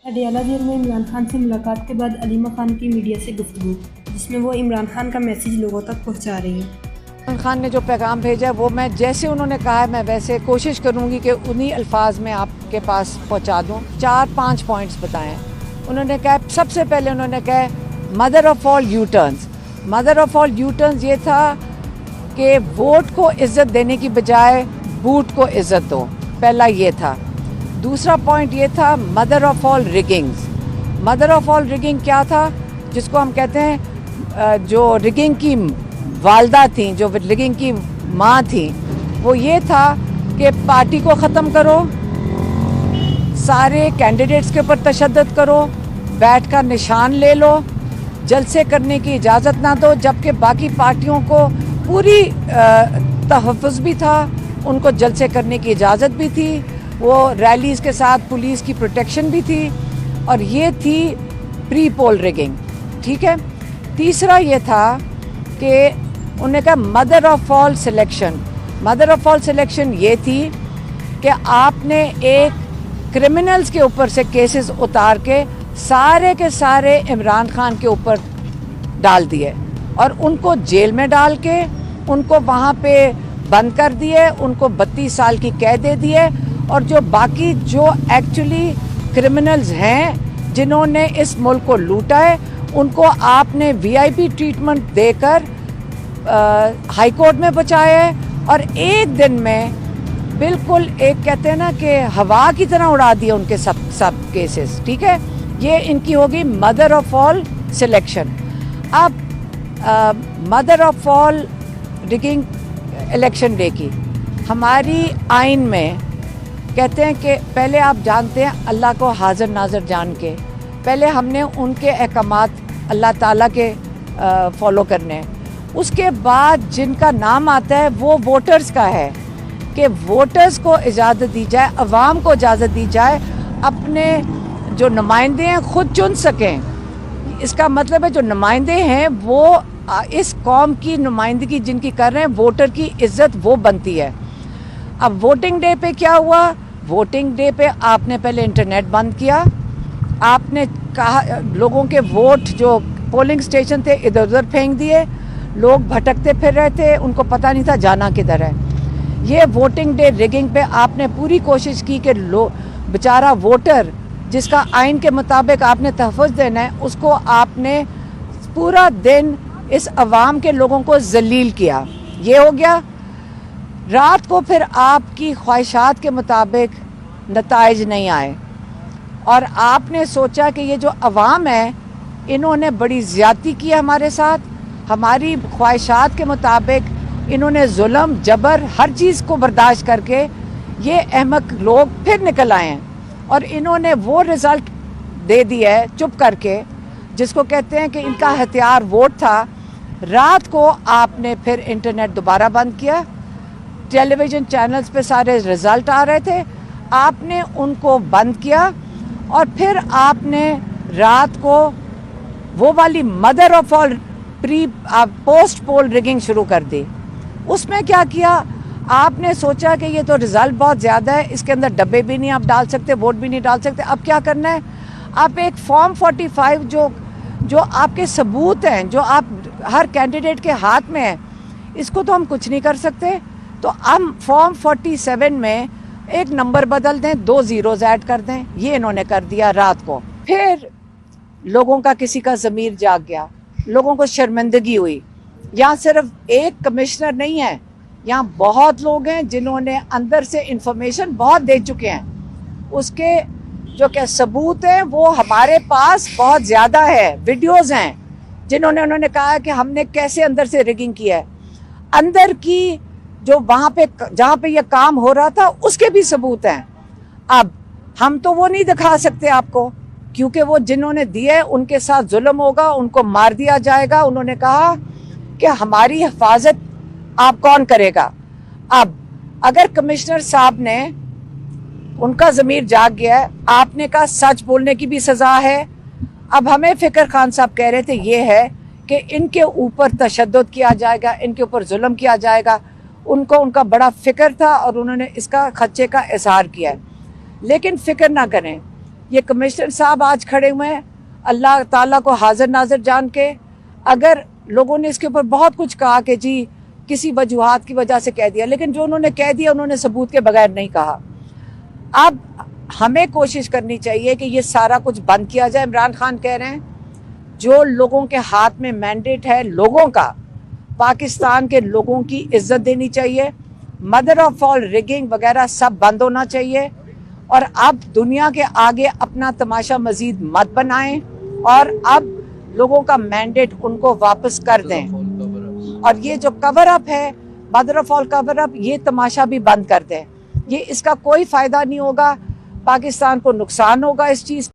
Adiala jail में इमरान खान से मुलाकात के बाद अलीमा खान की मीडिया से गुफ्तगू, जिसमें वो इमरान खान का मैसेज लोगों तक पहुंचा रही हैं। इमरान खान ने जो पैगाम भेजा वो मैं जैसे उन्होंने कहा है मैं वैसे कोशिश करूंगी कि उन्हीं अल्फाज में आपके पास पहुंचा दूं। 4-5 पॉइंट्स बताएं। उन्होंने कहा, सबसे पहले उन्होंने कहा mother of all you turns. Mother of all you turns ये था कि वोट को इज्जत देने की बजाय बूट को इज्जत दो, पहला ये था। दूसरा पॉइंट ये था mother of all riggings. Mother of all rigging क्या था, जिसको हम कहते हैं जो रिगिंग की वालदा थी, जो रिगिंग की माँ थी, वो ये था कि पार्टी को ख़त्म करो, सारे कैंडिडेट्स के ऊपर तशद्दुद करो, बैठ कर निशान ले लो, जलसे करने की इजाज़त ना दो, जबकि बाकी पार्टियों को पूरी तहफ़्फ़ुज़ भी था, उनको जलसे करने की इजाज़त भी थी, वो रैलीज़ के साथ पुलिस की प्रोटेक्शन भी थी, और ये थी प्री पोल रिगिंग। ठीक है। तीसरा ये था कि उन्होंने कहा mother of all selection. Mother of all selection ये थी कि आपने एक क्रिमिनल्स के ऊपर से केसेस उतार के सारे इमरान खान के ऊपर डाल दिए और उनको जेल में डाल के उनको वहाँ पे बंद कर दिए, उनको 32 साल की कैद दे दिए, और जो बाकी जो एक्चुअली क्रिमिनल्स हैं जिन्होंने इस मुल्क को लूटा है उनको आपने वीआईपी ट्रीटमेंट देकर हाई कोर्ट में बचाया है, और एक दिन में बिल्कुल एक कहते हैं ना कि हवा की तरह उड़ा दिए उनके सब केसेस। ठीक है। ये इनकी होगी मदर ऑफ ऑल सिलेक्शन। अब mother of all rigging election day की हमारी आइन में कहते हैं कि पहले आप जानते हैं अल्लाह को हाजिर नाज़र जान के, पहले हमने उनके अहकामात अल्लाह ताला के फॉलो करने हैं, उसके बाद जिनका नाम आता है वो वोटर्स का है कि वोटर्स को इजाज़त दी जाए, अवाम को इजाज़त दी जाए अपने जो नुमाइंदे हैं खुद चुन सकें। इसका मतलब है जो नुमाइंदे हैं वो इस कौम की नुमाइंदगी जिनकी कर रहे हैं, वोटर की इज्जत वो बनती है। अब वोटिंग डे पे क्या हुआ? वोटिंग डे पे आपने पहले इंटरनेट बंद किया, आपने कहा लोगों के वोट जो पोलिंग स्टेशन थे इधर उधर फेंक दिए, लोग भटकते फिर रहे थे, उनको पता नहीं था जाना किधर है। ये वोटिंग डे रिगिंग पे आपने पूरी कोशिश की कि बेचारा वोटर जिसका आइन के मुताबिक आपने तहफ़्फ़ुज़ देना है, उसको आपने पूरा दिन इस अवाम के लोगों को जलील किया। ये हो गया। रात को फिर आपकी ख्वाहिशात के मुताबिक नताइज नहीं आए और आपने सोचा कि ये जो अवाम है इन्होंने बड़ी ज़्यादती की है हमारे साथ, हमारी ख्वाहिशात के मुताबिक इन्होंने जुल्म जबर हर चीज़ को बर्दाश्त करके ये अहमक लोग फिर निकल आए हैं और इन्होंने वो रिज़ल्ट दे दिया है चुप करके, जिसको कहते हैं कि इनका हथियार वोट था। रात को आपने फिर इंटरनेट दोबारा बंद किया, टेलीविज़न चैनल्स पे सारे रिज़ल्ट आ रहे थे, आपने उनको बंद किया और फिर आपने रात को वो वाली mother of all post poll rigging शुरू कर दी। उसमें क्या किया? आपने सोचा कि ये तो रिज़ल्ट बहुत ज़्यादा है, इसके अंदर डब्बे भी नहीं आप डाल सकते, वोट भी नहीं डाल सकते। अब क्या करना है? आप एक फॉर्म 45 जो आपके सबूत हैं, जो आप हर कैंडिडेट के हाथ में है, इसको तो हम कुछ नहीं कर सकते, तो हम फॉर्म 47 में एक नंबर बदल दें, 2 ज़ीरोज़ ऐड कर दें। ये इन्होंने कर दिया रात को। फिर लोगों का किसी का ज़मीर जाग गया, लोगों को शर्मिंदगी हुई। यहाँ सिर्फ एक कमिश्नर नहीं है, यहाँ बहुत लोग हैं जिन्होंने अंदर से इंफॉर्मेशन बहुत दे चुके हैं। उसके जो क्या सबूत हैं वो हमारे पास बहुत ज़्यादा है, वीडियोस हैं जिन्होंने उन्होंने कहा कि हमने कैसे अंदर से रिगिंग किया है। अंदर की जो वहाँ पे जहाँ पे ये काम हो रहा था उसके भी सबूत हैं। अब हम तो वो नहीं दिखा सकते आपको, क्योंकि वो जिन्होंने दिए उनके साथ जुल्म होगा, उनको मार दिया जाएगा। उन्होंने कहा कि हमारी हिफाजत आप कौन करेगा। अब अगर कमिश्नर साहब ने, उनका ज़मीर जाग गया है, आपने कहा सच बोलने की भी सज़ा है। अब हमें फ़िक्र खान साहब कह रहे थे ये है कि इनके ऊपर तशद्दुद किया जाएगा, इनके ऊपर जुल्म किया जाएगा। उनको उनका बड़ा फ़िक्र था और उन्होंने इसका खदशे का इजहार किया है। लेकिन फ़िक्र ना करें, ये कमिश्नर साहब आज खड़े हुए हैं, अल्लाह ताला को हाजिर नाजिर जान के, अगर लोगों ने इसके ऊपर बहुत कुछ कहा कि जी किसी वजूहात की वजह से कह दिया, लेकिन जो उन्होंने कह दिया उन्होंने सबूत के बगैर नहीं कहा। अब हमें कोशिश करनी चाहिए कि ये सारा कुछ बंद किया जाए। इमरान खान कह रहे हैं जो लोगों के हाथ में मैंडेट है लोगों का, पाकिस्तान के लोगों की इज्जत देनी चाहिए, मदर ऑफ ऑल रिगिंग वगैरह सब बंद होना चाहिए, और अब दुनिया के आगे अपना तमाशा मजीद मत बनाएं, और अब लोगों का मैंडेट उनको वापस कर दें, और ये जो कवर अप है, mother of all cover up, ये तमाशा भी बंद कर दें। ये इसका कोई फायदा नहीं होगा, पाकिस्तान को नुकसान होगा इस चीज